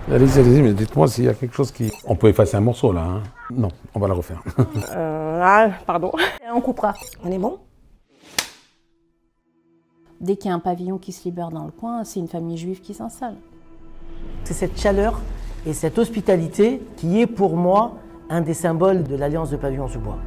Allez-y, mais dites-moi s'il y a quelque chose qui... On peut effacer un morceau là, hein? Non, on va la refaire. Pardon. On coupera. On est bon? Dès qu'il y a un pavillon qui se libère dans le coin, c'est une famille juive qui s'installe. C'est cette chaleur et cette hospitalité qui est pour moi un des symboles de l'Alliance de Pavillon-sous-Bois.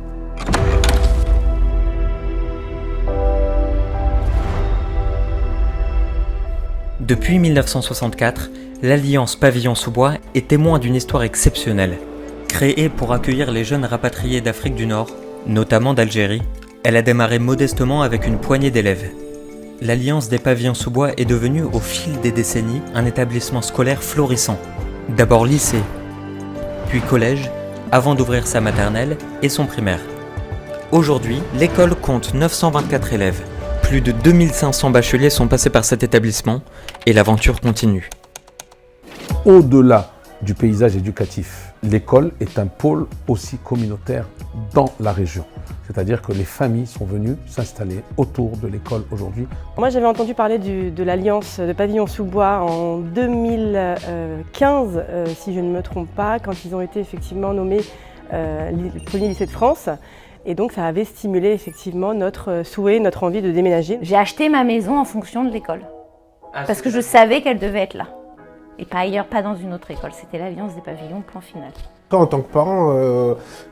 Depuis 1964, l'Alliance Pavillon-sous-Bois est témoin d'une histoire exceptionnelle. Créée pour accueillir les jeunes rapatriés d'Afrique du Nord, notamment d'Algérie, elle a démarré modestement avec une poignée d'élèves. L'Alliance des Pavillons-sous-Bois est devenue, au fil des décennies, un établissement scolaire florissant. D'abord lycée, puis collège, avant d'ouvrir sa maternelle et son primaire. Aujourd'hui, l'école compte 924 élèves. Plus de 2500 bacheliers sont passés par cet établissement et l'aventure continue. Au-delà du paysage éducatif, l'école est un pôle aussi communautaire dans la région. C'est-à-dire que les familles sont venues s'installer autour de l'école aujourd'hui. Moi, j'avais entendu parler de l'Alliance de Pavillon-sous-Bois en 2015, si je ne me trompe pas, quand ils ont été effectivement nommés le premier lycée de France. Et donc, ça avait stimulé effectivement notre souhait, notre envie de déménager. J'ai acheté ma maison en fonction de l'école. Parce que je savais qu'elle devait être là. Et pas ailleurs, pas dans une autre école. C'était l'Alliance des Pavillons, plan final. En tant que parent,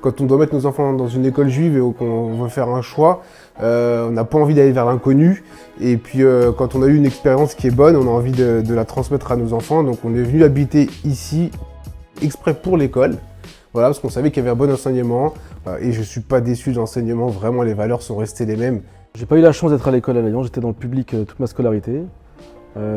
quand on doit mettre nos enfants dans une école juive et qu'on veut faire un choix, on n'a pas envie d'aller vers l'inconnu. Et puis quand on a eu une expérience qui est bonne, on a envie de la transmettre à nos enfants. Donc on est venu habiter ici exprès pour l'école. Voilà, parce qu'on savait qu'il y avait un bon enseignement. Et je ne suis pas déçu de l'enseignement, vraiment les valeurs sont restées les mêmes. J'ai pas eu la chance d'être à l'école à l'Alliance, j'étais dans le public toute ma scolarité.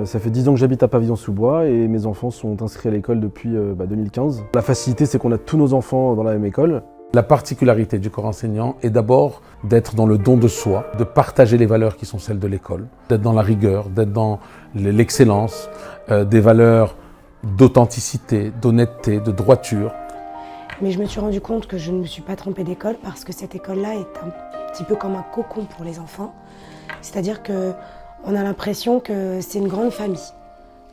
Ça fait 10 ans que j'habite à Pavillon-sous-Bois et mes enfants sont inscrits à l'école depuis 2015. La facilité, c'est qu'on a tous nos enfants dans la même école. La particularité du corps enseignant est d'abord d'être dans le don de soi, de partager les valeurs qui sont celles de l'école, d'être dans la rigueur, d'être dans l'excellence, des valeurs d'authenticité, d'honnêteté, de droiture. Mais je me suis rendu compte que je ne me suis pas trompée d'école parce que cette école-là est un petit peu comme un cocon pour les enfants. C'est-à-dire qu'on a l'impression que c'est une grande famille.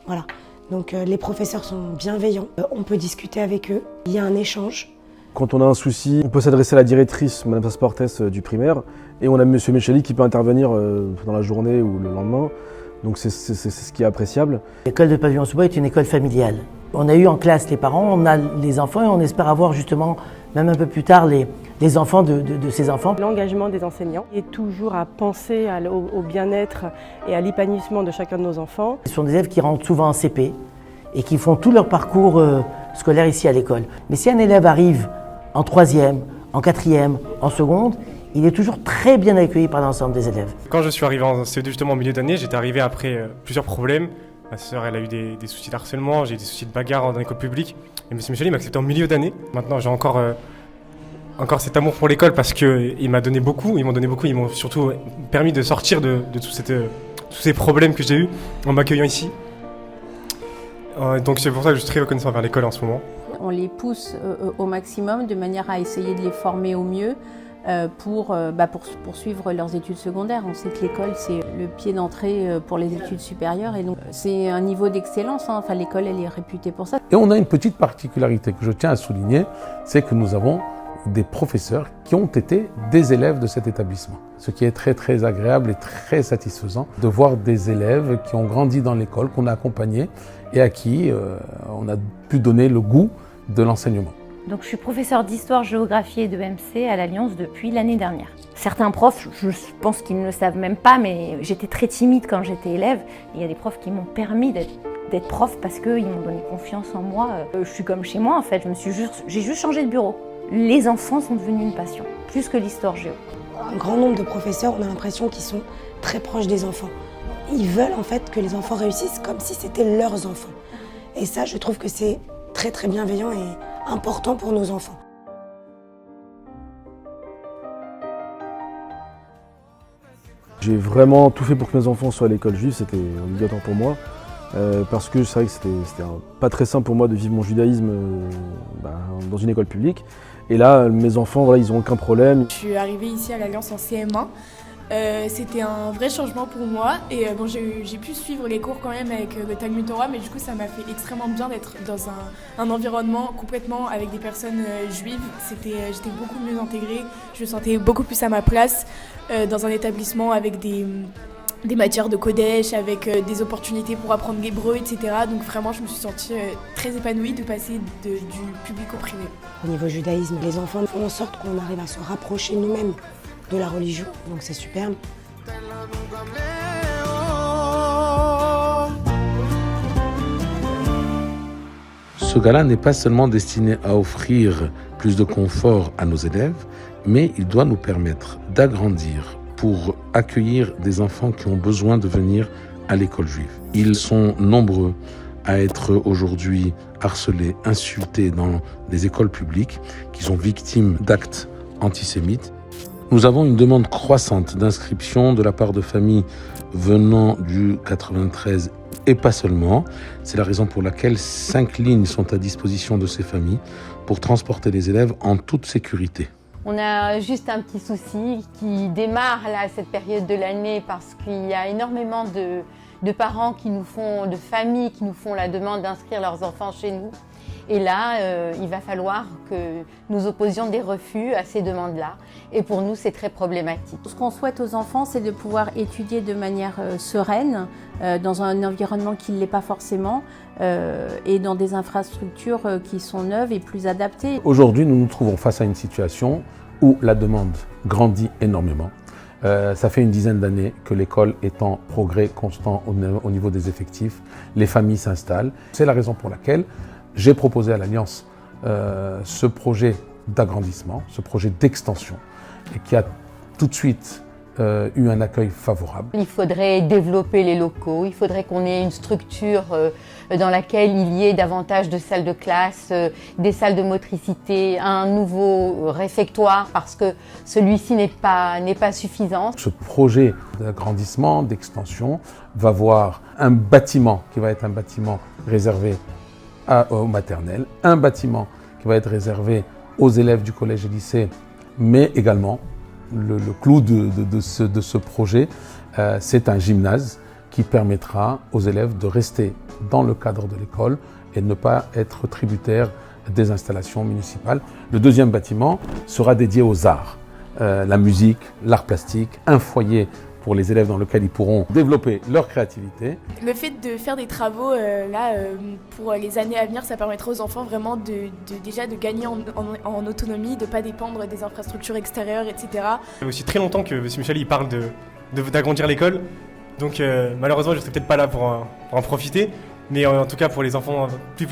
Voilà. Donc les professeurs sont bienveillants, on peut discuter avec eux, il y a un échange. Quand on a un souci, on peut s'adresser à la directrice, Madame Sasportes du primaire, et on a Monsieur Micheli qui peut intervenir dans la journée ou le lendemain. Donc c'est ce qui est appréciable. L'école de Pavillon-sous-Bois est une école familiale. On a eu en classe les parents, on a les enfants et on espère avoir justement, même un peu plus tard, les enfants de ces enfants. L'engagement des enseignants est toujours à penser au bien-être et à l'épanouissement de chacun de nos enfants. Ce sont des élèves qui rentrent souvent en CP et qui font tout leur parcours scolaire ici à l'école. Mais si un élève arrive en 3e, en 4e, en seconde, il est toujours très bien accueilli par l'ensemble des élèves. Quand je suis arrivé en CE2 justement en milieu d'année, j'étais arrivé après plusieurs problèmes. Ma sœur, elle a eu des soucis d'harcèlement, j'ai eu des soucis de bagarre dans l'école publique. Et M. Micheli m'a accepté en milieu d'année. Maintenant, j'ai encore cet amour pour l'école parce qu'ils m'ont donné beaucoup. Ils m'ont surtout permis de sortir de tous ces problèmes que j'ai eus en m'accueillant ici. Donc c'est pour ça que je suis très reconnaissant vers l'école en ce moment. On les pousse au maximum de manière à essayer de les former au mieux pour poursuivre leurs études secondaires. On sait que l'école, c'est le pied d'entrée pour les études supérieures et donc c'est un niveau d'excellence. Enfin, l'école, elle est réputée pour ça. Et on a une petite particularité que je tiens à souligner, c'est que nous avons des professeurs qui ont été des élèves de cet établissement. Ce qui est très très agréable et très satisfaisant de voir des élèves qui ont grandi dans l'école, qu'on a accompagnés et à qui on a pu donner le goût de l'enseignement. Donc je suis professeure d'histoire-géographie et de MC à l'Alliance depuis l'année dernière. Certains profs, je pense qu'ils ne le savent même pas, mais j'étais très timide quand j'étais élève. Il y a des profs qui m'ont permis d'être prof parce qu'ils m'ont donné confiance en moi. Je suis comme chez moi en fait, j'ai juste changé de bureau. Les enfants sont devenus une passion, plus que l'histoire-géo. Un grand nombre de professeurs, on a l'impression qu'ils sont très proches des enfants. Ils veulent en fait que les enfants réussissent comme si c'était leurs enfants. Et ça, je trouve que c'est très très bienveillant et important pour nos enfants. J'ai vraiment tout fait pour que mes enfants soient à l'école juive, c'était obligatoire pour moi. Parce que c'est vrai que c'était pas très simple pour moi de vivre mon judaïsme dans une école publique. Et là, mes enfants, voilà, ils n'ont aucun problème. Je suis arrivée ici à l'Alliance en CM1 C'était un vrai changement pour moi et bon, j'ai pu suivre les cours quand même avec le Talmud Torah, mais du coup ça m'a fait extrêmement bien d'être dans un environnement complètement avec des personnes juives. J'étais beaucoup mieux intégrée, je me sentais beaucoup plus à ma place dans un établissement avec des matières de Kodesh, avec des opportunités pour apprendre l'hébreu, etc. Donc vraiment je me suis sentie très épanouie de passer du public au privé. Au niveau judaïsme, les enfants font en sorte qu'on arrive à se rapprocher nous-mêmes de la religion, donc c'est superbe. Ce gala n'est pas seulement destiné à offrir plus de confort à nos élèves, mais il doit nous permettre d'agrandir pour accueillir des enfants qui ont besoin de venir à l'école juive. Ils sont nombreux à être aujourd'hui harcelés, insultés dans des écoles publiques, qui sont victimes d'actes antisémites. Nous avons une demande croissante d'inscription de la part de familles venant du 93 et pas seulement. C'est la raison pour laquelle 5 lignes sont à disposition de ces familles pour transporter les élèves en toute sécurité. On a juste un petit souci qui démarre là, cette période de l'année, parce qu'il y a énormément de parents de familles qui nous font la demande d'inscrire leurs enfants chez nous. Et là, il va falloir que nous opposions des refus à ces demandes-là. Et pour nous, c'est très problématique. Ce qu'on souhaite aux enfants, c'est de pouvoir étudier de manière sereine, dans un environnement qui ne l'est pas forcément, et dans des infrastructures qui sont neuves et plus adaptées. Aujourd'hui, nous nous trouvons face à une situation où la demande grandit énormément. Ça fait une dizaine d'années que l'école est en progrès constant au niveau des effectifs. Les familles s'installent. C'est la raison pour laquelle j'ai proposé à l'Alliance ce projet d'agrandissement, ce projet d'extension, et qui a tout de suite eu un accueil favorable. Il faudrait développer les locaux, il faudrait qu'on ait une structure dans laquelle il y ait davantage de salles de classe, des salles de motricité, un nouveau réfectoire, parce que celui-ci n'est pas suffisant. Ce projet d'agrandissement, d'extension, va voir un bâtiment qui va être un bâtiment réservé au maternel, un bâtiment qui va être réservé aux élèves du collège et lycée, mais également le clou de ce projet, c'est un gymnase qui permettra aux élèves de rester dans le cadre de l'école et de ne pas être tributaires des installations municipales. Le deuxième bâtiment sera dédié aux arts, la musique, l'art plastique, un foyer pour les élèves dans lequel ils pourront développer leur créativité. Le fait de faire des travaux pour les années à venir, ça permettra aux enfants vraiment déjà de gagner en autonomie, de ne pas dépendre des infrastructures extérieures, etc. Ça fait aussi très longtemps que M. Michel il parle d'agrandir l'école, donc malheureusement je ne serai peut-être pas là pour en profiter, mais en tout cas pour les enfants plus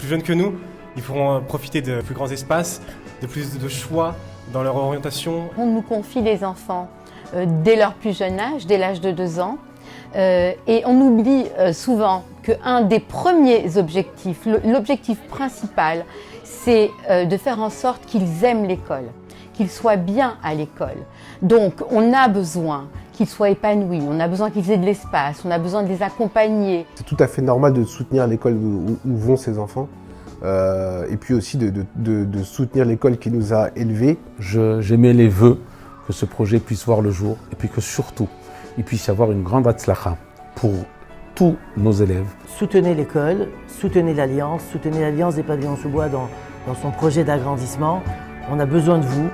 jeunes que nous, ils pourront profiter de plus grands espaces, de plus de choix dans leur orientation. On nous confie les enfants dès leur plus jeune âge, dès l'âge de 2 ans. Et on oublie souvent qu'un des premiers objectifs, l'objectif principal, c'est de faire en sorte qu'ils aiment l'école, qu'ils soient bien à l'école. Donc on a besoin qu'ils soient épanouis, on a besoin qu'ils aient de l'espace, on a besoin de les accompagner. C'est tout à fait normal de soutenir l'école où vont ces enfants. Et puis aussi de soutenir l'école qui nous a élevés. J'émets les vœux que ce projet puisse voir le jour et puis que surtout, il puisse y avoir une grande hatzlacha pour tous nos élèves. Soutenez l'école, soutenez l'Alliance des pavillons sous bois dans son projet d'agrandissement. On a besoin de vous.